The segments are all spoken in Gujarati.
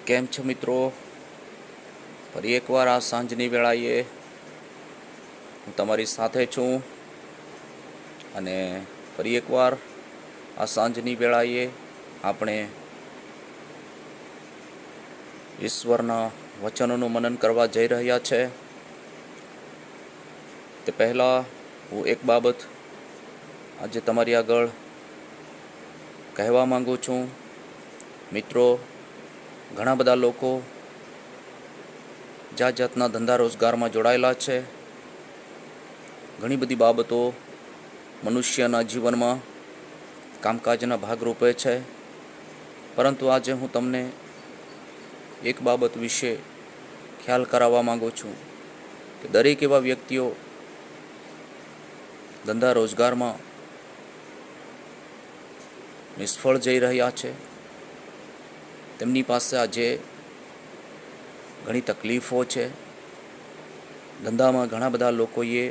કેમ છો મિત્રો? ફરી એકવાર આ સાંજની વેળાએ હું તમારી સાથે છું અને ફરી એકવાર આ સાંજની વેળાએ આપણે ઈશ્વરના વચનોનું મનન કરવા જઈ રહ્યા છે. તે પહેલાં હું એક બાબત આજે તમારી આગળ કહેવા માંગુ છું. મિત્રો, ઘણા બધા લોકો જાત જાતના ધંધા રોજગારમાં જોડાયેલા છે. ઘણી બધી બાબતો મનુષ્યના જીવનમાં કામકાજના ભાગરૂપે છે. પરંતુ આજે હું તમને એક બાબત વિશે ખ્યાલ કરાવવા માંગુ છું કે દરેક એવા વ્યક્તિઓ ધંધા રોજગારમાં નિષ્ફળ જઈ રહ્યા છે. તેમની પાસે આજે ઘણી તકલીફો છે. ધંધામાં ઘણા બધા લોકોએ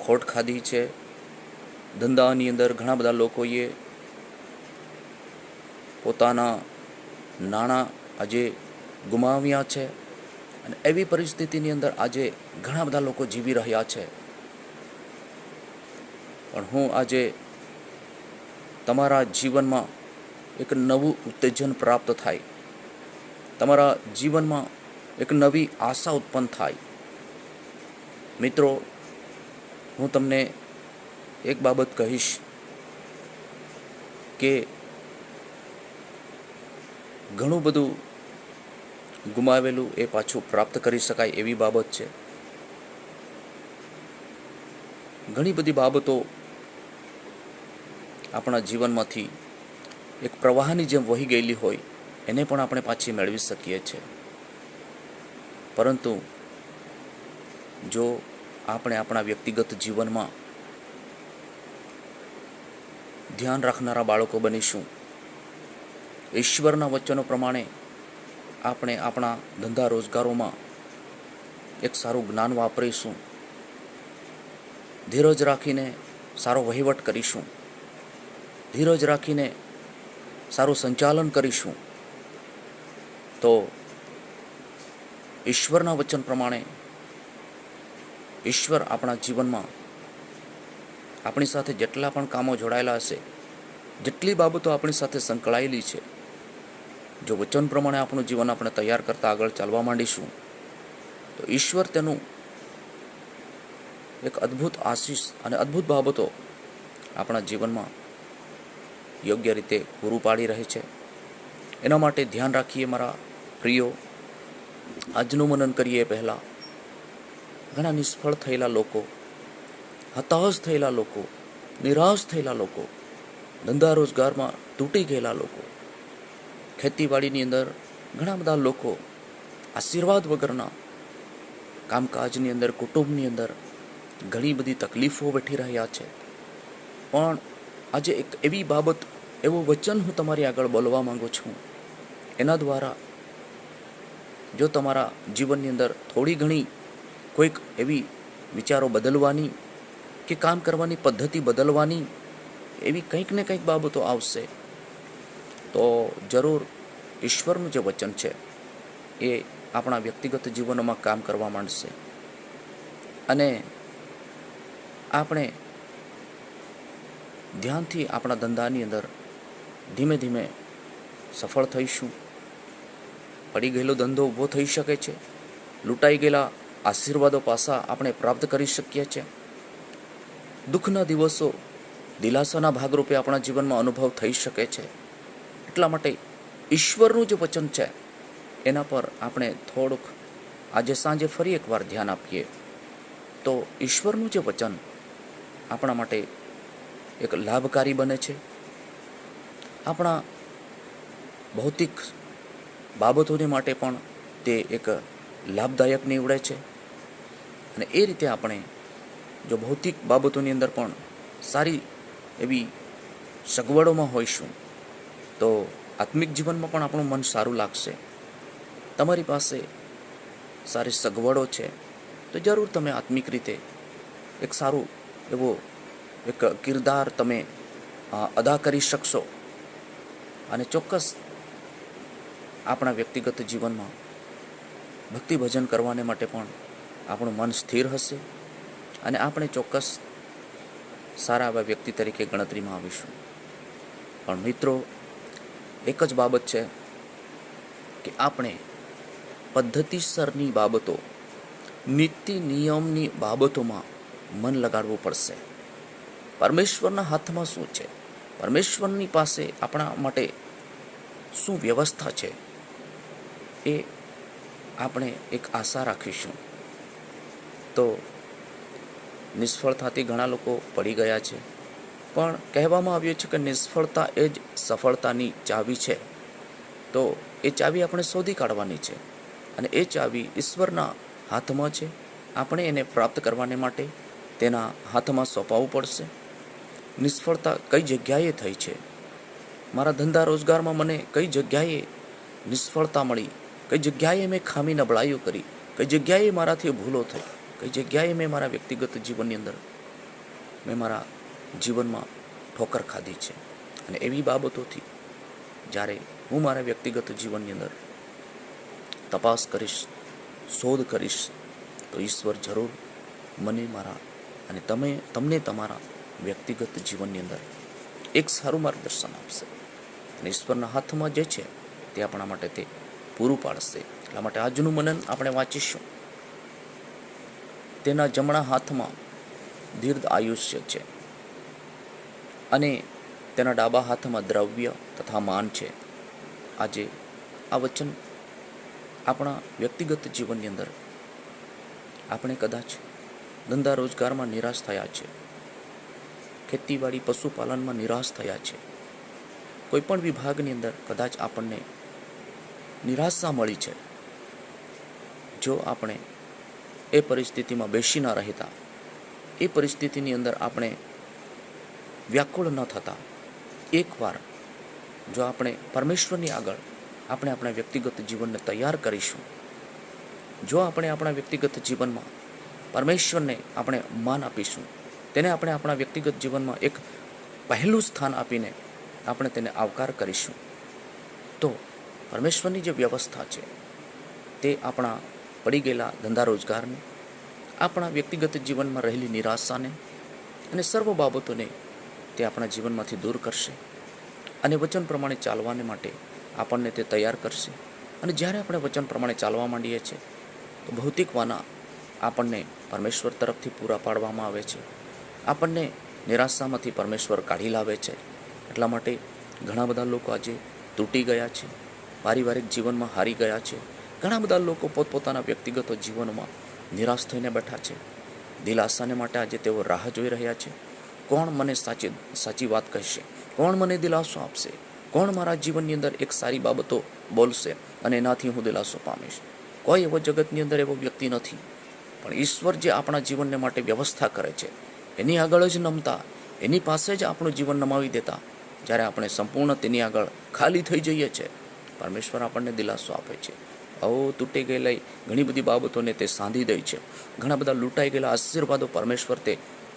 ખોટ ખાધી છે. ધંધાની અંદર ઘણા બધા લોકોએ પોતાના નાણાં આજે ગુમાવ્યા છે અને એવી પરિસ્થિતિની અંદર આજે ઘણા બધા લોકો જીવી રહ્યા છે. પણ હું આજે તમારા જીવનમાં એક નવું ઉત્તેજન પ્રાપ્ત થાય, તમારા જીવનમાં એક નવી આશા ઉત્પન્ન થાય. મિત્રો, હું તમને એક બાબત કહીશ કે ઘણું બધું ગુમાવેલું એ પાછું પ્રાપ્ત કરી શકાય એવી બાબત છે. ઘણી બધી બાબતો આપણા જીવનમાંથી એક પ્રવાહની જેમ વહી ગયેલી હોય એને પણ આપણે પાછી મેળવી શકીએ છીએ. પરંતુ જો આપણે આપણા વ્યક્તિગત જીવનમાં ધ્યાન રાખનારા બાળકો બનીશું, ઈશ્વરના વચનો પ્રમાણે આપણે આપણા ધંધા રોજગારોમાં એક સારું જ્ઞાન વાપરીશું, ધીરજ રાખીને સારો વહીવટ કરીશું, ધીરજ રાખીને સારું સંચાલન કરીશું, તો ઈશ્વરના વચન પ્રમાણે ઈશ્વર આપણા જીવનમાં આપણી સાથે જેટલા પણ કામો જોડાયેલા હશે, જેટલી બાબતો આપણી સાથે સંકળાયેલી છે, જો વચન પ્રમાણે આપણું જીવન આપણે તૈયાર કરતા આગળ ચાલવા માંડીશું તો ઈશ્વર તેનું એક અદ્ભુત આશીષ અને અદ્ભુત બાબતો આપણા જીવનમાં યોગ્ય રીતે પૂરું પાડી રહે છે. એના માટે ધ્યાન રાખીએ મારા પ્રિયો. આજનું મનન કરીએ પહેલાં ઘણા નિષ્ફળ થયેલા લોકો, હતાશ થયેલા લોકો, નિરાશ થયેલા લોકો, ધંધા રોજગારમાં તૂટી ગયેલા લોકો, ખેતીવાડીની અંદર ઘણા બધા લોકો આશીર્વાદ વગરના કામકાજની અંદર, કુટુંબની અંદર ઘણી બધી તકલીફો વેઠી રહ્યા છે. પણ આજે એક એવી બાબત, એવું વચન હું તમારી આગળ બોલવા માંગુ છું. એના દ્વારા જો તમારા જીવનની અંદર થોડી ઘણી કોઈક એવી વિચારો બદલવાની કે કામ કરવાની પદ્ધતિ બદલવાની એવી કંઈક ને કંઈક બાબતો આવશે, તો જરૂર ઈશ્વરનું જે વચન છે એ આપણા વ્યક્તિગત જીવનમાં કામ કરવા માંડશે અને આપણે ધ્યાનથી આપણા ધંધાની અંદર ધીમે ધીમે સફળ થઈશું. પડી ગયેલો ધંધો ઊભો થઈ શકે છે. લૂંટાઈ ગયેલા આશીર્વાદો પાછા આપણે પ્રાપ્ત કરી શકીએ છીએ. દુઃખના દિવસો દિલાસાના ભાગરૂપે આપણા જીવનમાં અનુભવ થઈ શકે છે. એટલા માટે ઈશ્વરનું જે વચન છે એના પર આપણે થોડુંક આજે સાંજે ફરી એકવાર ધ્યાન આપીએ તો ઈશ્વરનું જે વચન આપણા માટે એક લાભકારી બને છે. આપણા ભૌતિક બાબતોને માટે પણ તે એક લાભદાયક નીવડે છે અને એ રીતે આપણે જો ભૌતિક બાબતોની અંદર પણ સારી એવી સગવડોમાં હોઈશું તો આત્મિક જીવનમાં પણ આપણું મન સારું લાગશે. તમારી પાસે સારી સગવડો છે તો જરૂર તમે આત્મિક રીતે એક સારું એવો એક કિરદાર તમે અદા કરી શકશો અને ચોક્કસ આપણા વ્યક્તિગત જીવનમાં ભક્તિ ભજન કરવાને માટે પણ આપણું મન સ્થિર હશે અને આપણે ચોક્કસ સારા એવા વ્યક્તિ તરીકે ગણતરીમાં આવીશું. પણ મિત્રો, એક જ બાબત છે કે આપણે પદ્ધતિસરની બાબતો, નીતિ નિયમની બાબતોમાં મન લગાડવું પડશે. પરમેશ્વરના હાથમાં શું છે, પરમેશ્વરની પાસે આપણા માટે શું વ્યવસ્થા છે, એ આપણે એક આશા રાખીશું. તો નિષ્ફળતાથી ઘણા લોકો પડી ગયા છે, પણ કહેવામાં આવ્યું છે કે નિષ્ફળતા એ જ સફળતાની ચાવી છે. તો એ ચાવી આપણે શોધી કાઢવાની છે અને એ ચાવી ઈશ્વરના હાથમાં છે. આપણે એને પ્રાપ્ત કરવાને માટે તેના હાથમાં સોંપવું પડશે. નિષ્ફળતા કઈ જગ્યાએ થઈ છે, મારા ધંધા રોજગારમાં મને કઈ જગ્યાએ નિષ્ફળતા મળી, કઈ જગ્યાએ મેં ખામી નબળાઈઓ કરી, કઈ જગ્યાએ મારાથી ભૂલો થઈ, કઈ જગ્યાએ મેં મારા વ્યક્તિગત જીવનની અંદર મેં મારા જીવનમાં ઠોકર ખાધી છે. અને એવી બાબતોથી જ્યારે હું મારા વ્યક્તિગત જીવનની અંદર તપાસ કરીશ, શોધ કરીશ, તો ઈશ્વર જરૂર મને મારા અને તમને તમારા વ્યક્તિગત જીવનની અંદર એક સારું માર્ગદર્શન આપશે. અને ઈશ્વરના હાથમાં જે છે તે આપણા માટે તે પૂરું પાડશે. એટલા માટે આજનું મનન આપણે વાંચીશું. તેના જમણા હાથમાં દીર્ઘ આયુષ્ય છે અને તેના ડાબા હાથમાં દ્રવ્ય તથા માન છે. આજે આ વચન આપણા વ્યક્તિગત જીવનની અંદર આપણે કદાચ ધંધા રોજગારમાં નિરાશ થયા છે, ખેતીવાડી પશુપાલનમાં નિરાશ થયા છે, કોઈ પણ વિભાગની અંદર કદાચ આપણને નિરાશા મળી છે. જો આપણે એ પરિસ્થિતિમાં બેસી ન રહેતા, એ પરિસ્થિતિની અંદર આપણે વ્યાકુળ ન થતા, એકવાર જો આપણે પરમેશ્વરની આગળ આપણે આપણા વ્યક્તિગત જીવનને તૈયાર કરીશું, જો આપણે આપણા વ્યક્તિગત જીવનમાં પરમેશ્વરને આપણે માન આપીશું, તેને આપણે આપણા વ્યક્તિગત જીવનમાં એક પહેલું સ્થાન આપીને આપણે તેને આવકાર કરીશું, તો પરમેશ્વરની જે વ્યવસ્થા છે તે આપણા પડી ગયેલા ધંધા રોજગારને, આપણા વ્યક્તિગત જીવનમાં રહેલી નિરાશાને અને સર્વ બાબતોને તે આપણા જીવનમાંથી દૂર કરશે અને વચન પ્રમાણે ચાલવાને માટે આપણને તે તૈયાર કરશે. અને જ્યારે આપણે વચન પ્રમાણે ચાલવા માંડીએ છીએ તો ભૌતિક વાના આપણને પરમેશ્વર તરફથી પૂરા પાડવામાં આવે છે. આપણને નિરાશામાંથી પરમેશ્વર કાઢી લાવે છે. એટલા માટે ઘણા બધા લોકો આજે તૂટી ગયા છે, પારિવારિક જીવનમાં હારી ગયા છે. ઘણા બધા લોકો પોતપોતાના વ્યક્તિગત જીવનમાં નિરાશ થઈને બેઠા છે. દિલાસાને માટે આજે તેઓ રાહ જોઈ રહ્યા છે. કોણ મને સાચી વાત કહેશે, કોણ મને દિલાસો આપશે, કોણ મારા જીવનની અંદર એક સારી બાબતો બોલશે અને એનાથી હું દિલાસો પામીશ. કોઈ એવો જગતની અંદર એવો વ્યક્તિ નથી, પણ ઈશ્વર જે આપણા જીવનને માટે વ્યવસ્થા કરે છે એની આગળ જ નમતા, એની પાસે જ આપણું જીવન નમાવી દેતા, જ્યારે આપણે સંપૂર્ણ તેની આગળ ખાલી થઈ જઈએ છીએ, પરમેશ્વર આપણને દિલાસો આપે છે. તૂટી ગયેલી ઘણી બધી બાબતોને તે સાંધી દે છે. ઘણા બધા લૂંટાઈ ગયેલા આશીર્વાદો પરમેશ્વર તે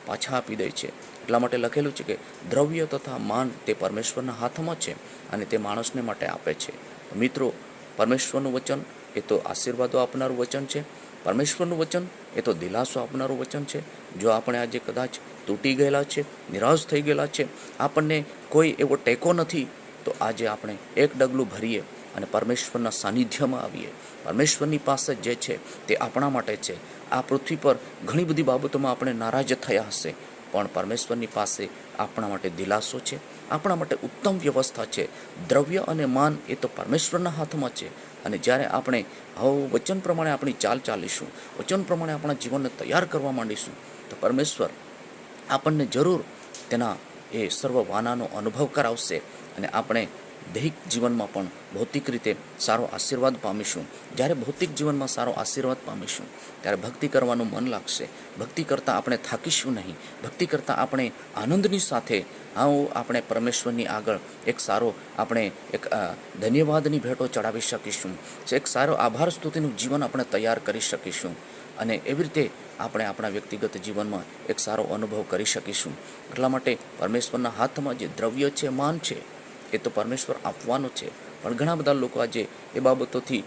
પાછા આપી દે છે. એટલા માટે લખેલું છે કે દ્રવ્ય તથા માન તે પરમેશ્વરના હાથમાં છે અને તે માણસને માટે આપે છે. મિત્રો, પરમેશ્વરનું વચન એ તો આશીર્વાદો આપનારું વચન છે. પરમેશ્વરનું વચન એ તો દિલાસો આપનારું વચન છે. જો આપણે આજે કદાચ તૂટી ગયેલા છે, નિરાશ થઈ ગયેલા છે, આપણને કોઈ એવો ટેકો નથી, તો આજે આપણે એક ડગલું ભરીએ અને પરમેશ્વરના સાનિધ્યમાં આવીએ. પરમેશ્વરની પાસે જે છે તે આપણા માટે છે. આ પૃથ્વી પર ઘણી બધી બાબતોમાં આપણે નારાજ થયા હશે, પણ પરમેશ્વરની પાસે આપણા માટે દિલાસો છે, આપણા માટે ઉત્તમ વ્યવસ્થા છે. દ્રવ્ય અને માન એ તો પરમેશ્વરના હાથમાં છે. અને જ્યારે આપણે વચન પ્રમાણે આપણી ચાલ ચાલીશું, વચન પ્રમાણે આપણા જીવનને તૈયાર કરવા માંડીશું, તો પરમેશ્વર આપણને જરૂર તેના એ સર્વ વાનાનો અનુભવ કરાવશે અને આપણે દૈહિક જીવનમાં પણ ભૌતિક રીતે સારો આશીર્વાદ પામીશું. જ્યારે ભૌતિક જીવનમાં સારો આશીર્વાદ પામીશું ત્યારે ભક્તિ કરવાનું મન લાગશે. ભક્તિ કરતાં આપણે થાકીશું નહીં. ભક્તિ કરતાં આપણે આનંદની સાથે આપણે પરમેશ્વરની આગળ એક સારો આપણે એક ધન્યવાદની ભેટો ચડાવી શકીશું. એક સારો આભાર સ્તુતિનું જીવન આપણે તૈયાર કરી શકીશું અને એવી રીતે આપણે આપણા વ્યક્તિગત જીવનમાં એક સારો અનુભવ કરી શકીશું. એટલા માટે પરમેશ્વરના હાથમાં જે દ્રવ્ય છે, માન છે, એ તો પરમેશ્વર આપવાનો છે, પણ ઘણા બધા લોકો આજે એ બાબતોથી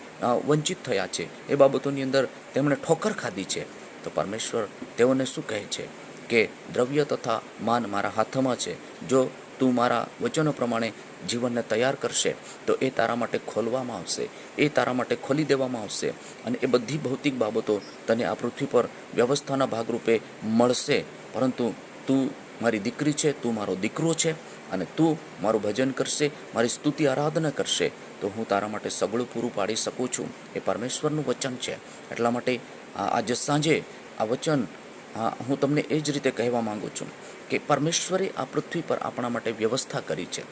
વંચિત થયા છે, એ બાબતોની અંદર તેમણે ઠોકર ખાધી છે. તો પરમેશ્વર તેઓને શું કહે છે કે દ્રવ્ય તથા માન મારા હાથમાં છે. જો તું મારા વચનો પ્રમાણે જીવનને તૈયાર કરશે તો એ તારા માટે ખોલવામાં આવશે, એ તારા માટે ખોલી દેવામાં આવશે, અને એ બધી ભૌતિક બાબતો તને આ પૃથ્વી પર વ્યવસ્થાના ભાગરૂપે મળશે. પરંતુ તું મારી દીકરી છે, તું મારો દીકરો છે, અને તું મારું ભજન કરશે, મારી સ્તુતિ આરાધના કરશે, તો હું તારા માટે સગળું પૂરું પાડી શકું છું. એ પરમેશ્વરનું વચન છે. એટલા માટે આજે સાંજે આ વચન હું તમને એ જ રીતે કહેવા માગું છું કે પરમેશ્વરે આ પૃથ્વી પર આપણા માટે વ્યવસ્થા કરી છે.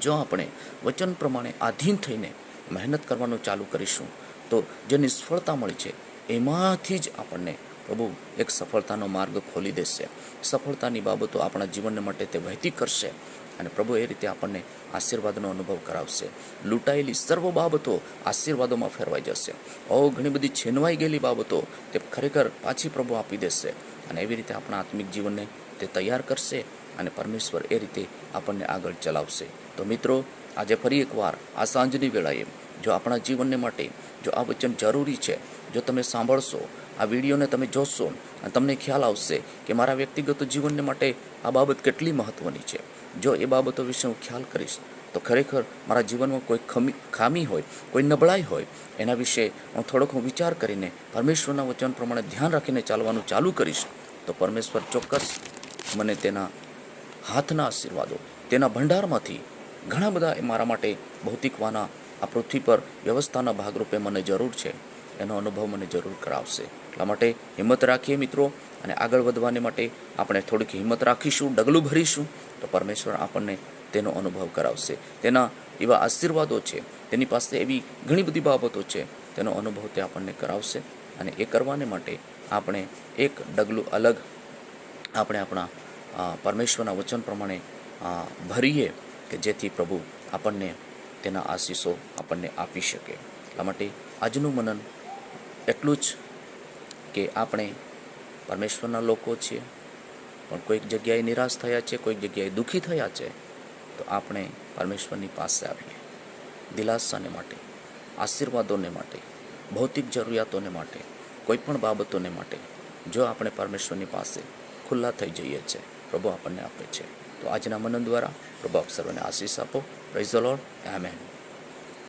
જો આપણે વચન પ્રમાણે આધીન થઈને મહેનત કરવાનું ચાલુ કરીશું તો જે નિષ્ફળતા મળી છે એમાંથી જ આપણને પ્રભુ એક સફળતાનો માર્ગ ખોલી દેશે. સફળતાની બાબતો આપણા જીવનને માટે તે વહેતી કરશે, અને પ્રભુ એ રીતે આપણને આશીર્વાદનો અનુભવ કરાવશે. લૂંટાયેલી સર્વ બાબતો આશીર્વાદોમાં ફેરવાઈ જશે. ઘણી બધી છીનવાઈ ગયેલી બાબતો તે ખરેખર પાછી પ્રભુ આપી દેશે, અને એવી રીતે આપણા આત્મિક જીવનને તે તૈયાર કરશે, અને પરમેશ્વર એ રીતે આપણને આગળ ચલાવશે. તો મિત્રો, આજે ફરી એકવાર આ સાંજની વેળાએ જો આપણા જીવનને માટે જો આ વચન જરૂરી છે, જો તમે સાંભળશો, આ વિડીયોને તમે જોશો, અને તમને ખ્યાલ આવશે કે મારા વ્યક્તિગત જીવનને માટે આ બાબત કેટલી મહત્ત્વની છે. જો એ બાબતો વિશે હું ખ્યાલ કરીશ તો ખરેખર મારા જીવનમાં કોઈ ખામી હોય, કોઈ નબળાઈ હોય, એના વિશે હું થોડોક વિચાર કરીને પરમેશ્વરના વચન પ્રમાણે ધ્યાન રાખીને ચાલવાનું ચાલુ કરીશ, તો પરમેશ્વર ચોક્કસ મને તેના હાથના આશીર્વાદો, તેના ભંડારમાંથી ઘણા બધા એ મારા માટે ભૌતિકવાના આ પૃથ્વી પર વ્યવસ્થાના ભાગરૂપે મને જરૂર છે, એનો અનુભવ મને જરૂર કરાવશે. એટલા માટે હિંમત રાખીએ મિત્રો, અને આગળ વધવાને માટે આપણે થોડીક હિંમત રાખીશું, ડગલું ભરીશું, તો પરમેશ્વર આપણને તેનો અનુભવ કરાવશે. તેના એવા આશીર્વાદો છે, તેની પાસે એવી ઘણી બધી બાબતો છે, તેનો અનુભવ તે આપણને કરાવશે. અને એ કરવાને માટે આપણે એક ડગલું અલગ આપણે આપણા પરમેશ્વરના વચન પ્રમાણે ભરીએ, કે જેથી પ્રભુ આપણને તેના આશીષો આપણને આપી શકે. એટલા માટે આજનું મનન એટલું જ કે આપણે પરમેશ્વરના લોકો છીએ, પણ કોઈક જગ્યાએ નિરાશ થયા છે, કોઈક જગ્યાએ દુઃખી થયા છે, તો આપણે પરમેશ્વરની પાસે આવીએ દિલાસાને માટે, આશીર્વાદોને માટે, ભૌતિક જરૂરિયાતોને માટે, કોઈ પણ બાબતોને માટે જો આપણે પરમેશ્વરની પાસે ખુલ્લા થઈ જઈએ છીએ, પ્રભુ આપણને આપે છે. તો આજના મનન દ્વારા પ્રભુ આપ સર્વને આશીષ આપો. Praise the lord. આમેન.